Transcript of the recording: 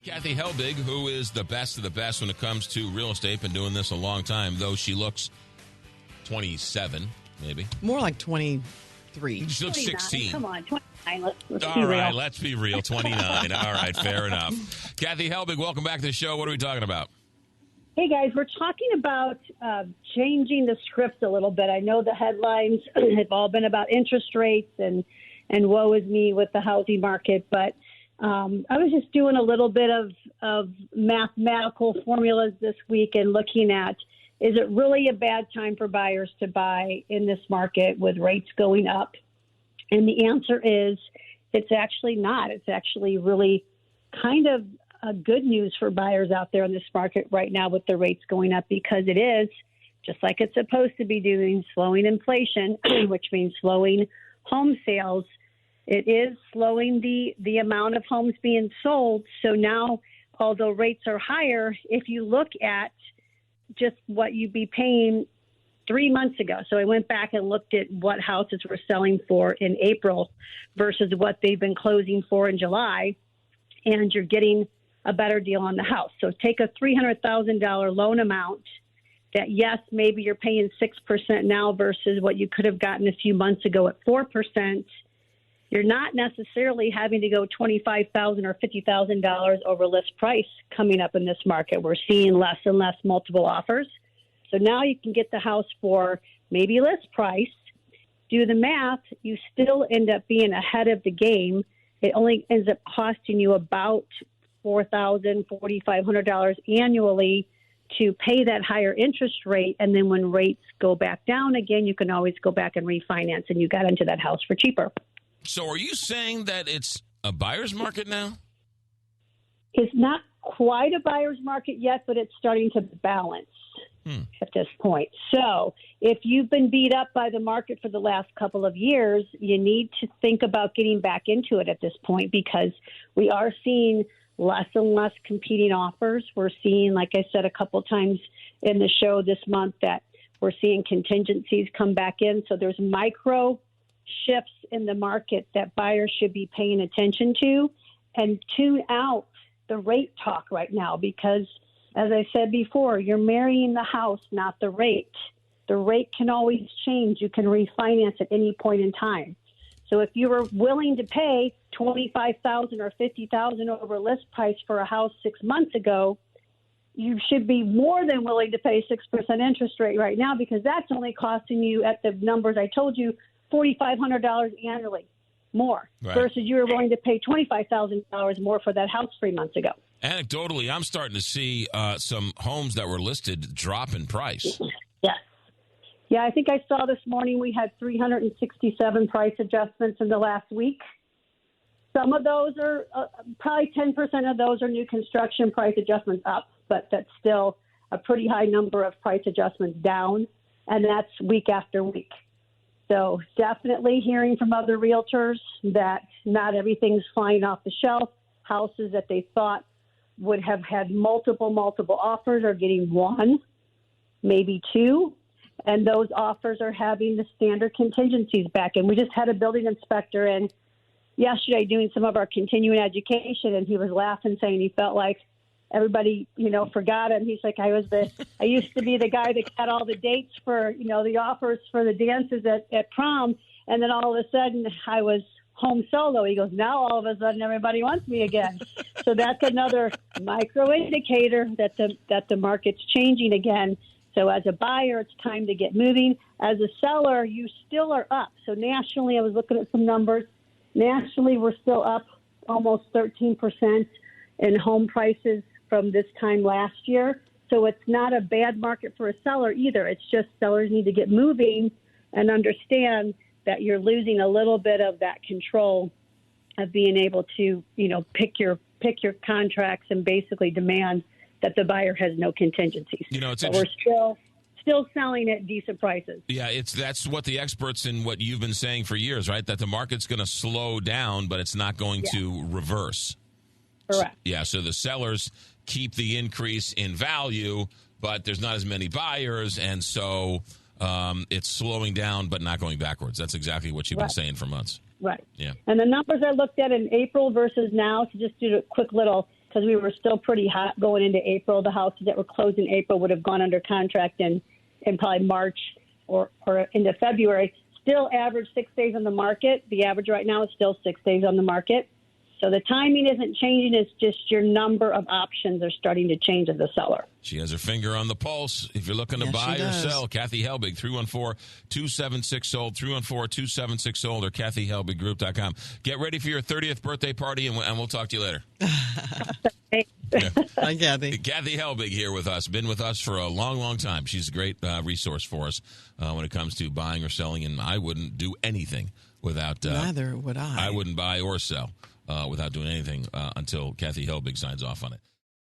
Kathy Helbig, who is the best of the best when it comes to real estate, been doing this a long time, though she looks 27, maybe. More like 23. She looks 16. Come on, 29. Let's be All right, real. let's be real. 29. All right, fair enough. Kathy Helbig, welcome back to the show. What are we talking about? Hey, guys, we're talking about changing the script a little bit. I know the headlines have all been about interest rates and woe is me with the housing market, but I was just doing a little bit of mathematical formulas this week and looking at, is it really a bad time for buyers to buy in this market with rates going up? And the answer is it's actually not. It's actually really kind of good news for buyers out there in this market right now with the rates going up, because it is, just like it's supposed to be doing, slowing inflation, which means slowing home sales. It is slowing the amount of homes being sold. So now, although rates are higher, if you look at just what you'd be paying 3 months ago. So I went back and looked at what houses were selling for in April versus what they've been closing for in July, and you're getting a better deal on the house. So take a $300,000 loan amount that, yes, maybe you're paying 6% now versus what you could have gotten a few months ago at 4%. You're not necessarily having to go $25,000 or $50,000 over list price coming up in this market. We're seeing less and less multiple offers. So now you can get the house for maybe list price. Do the math, you still end up being ahead of the game. It only ends up costing you about $4,000, $4,500 annually to pay that higher interest rate. And then when rates go back down again, you can always go back and refinance, and you got into that house for cheaper. So are you saying that it's a buyer's market now? It's not quite a buyer's market yet, but it's starting to balance at this point. So if you've been beat up by the market for the last couple of years, you need to think about getting back into it at this point, because we are seeing less and less competing offers. We're seeing, like I said a couple times in the show this month, that we're seeing contingencies come back in. So there's micro shifts in the market that buyers should be paying attention to, and tune out the rate talk right now, because, as I said before, you're marrying the house, not the rate. The rate can always change. You can refinance at any point in time. So if you were willing to pay $25,000 or $50,000 over list price for a house 6 months ago, you should be more than willing to pay 6% interest rate right now, because that's only costing you, at the numbers I told you, $4,500 annually more, right, versus you were willing to pay $25,000 more for that house 3 months ago. Anecdotally, I'm starting to see some homes that were listed drop in price. Yes. Yeah, I think I saw this morning we had 367 price adjustments in the last week. Some of those are, probably 10% of those are new construction price adjustments up, but that's still a pretty high number of price adjustments down, and that's week after week. So definitely hearing from other realtors that not everything's flying off the shelf. Houses that they thought would have had multiple offers are getting one, maybe two, and those offers are having the standard contingencies back. And we just had a building inspector in yesterday doing some of our continuing education, and he was laughing, saying he felt like everybody, forgot him. He's like, I used to be the guy that got all the dates for, the offers for the dances at prom. And then all of a sudden I was home solo. He goes, now all of a sudden everybody wants me again. So that's another micro indicator that the market's changing again. So as a buyer, it's time to get moving. As a seller, you still are up. So nationally, I was looking at some numbers. Nationally, we're still up almost 13% in home prices from this time last year. So it's not a bad market for a seller either. It's just sellers need to get moving and understand that you're losing a little bit of that control of being able to, pick your contracts and basically demand that the buyer has no contingencies. But we're still selling at decent prices. Yeah, that's what the experts and what you've been saying for years, right? That the market's going to slow down, but it's not going to reverse. Correct. So the sellers keep the increase in value, but there's not as many buyers, and so it's slowing down but not going backwards. That's exactly what you've been saying for months. Right. Yeah. And the numbers I looked at in April versus now, to just do a quick little because we were still pretty hot going into April. The houses that were closed in April would have gone under contract in probably March or into February. Still average 6 days on the market. The average right now is still 6 days on the market. So the timing isn't changing. It's just your number of options are starting to change as a seller. She has her finger on the pulse. If you're looking to buy or sell, Kathy Helbig, 314-276-SOLD, 314-276-SOLD, or KathyHelbigGroup.com. Get ready for your 30th birthday party, and we'll talk to you later. Yeah. Hi, Kathy. Kathy Helbig here with us. Been with us for a long, long time. She's a great resource for us when it comes to buying or selling, and I wouldn't do anything without... Neither would I. I wouldn't buy or sell without doing anything until Kathy Helbig signs off on it.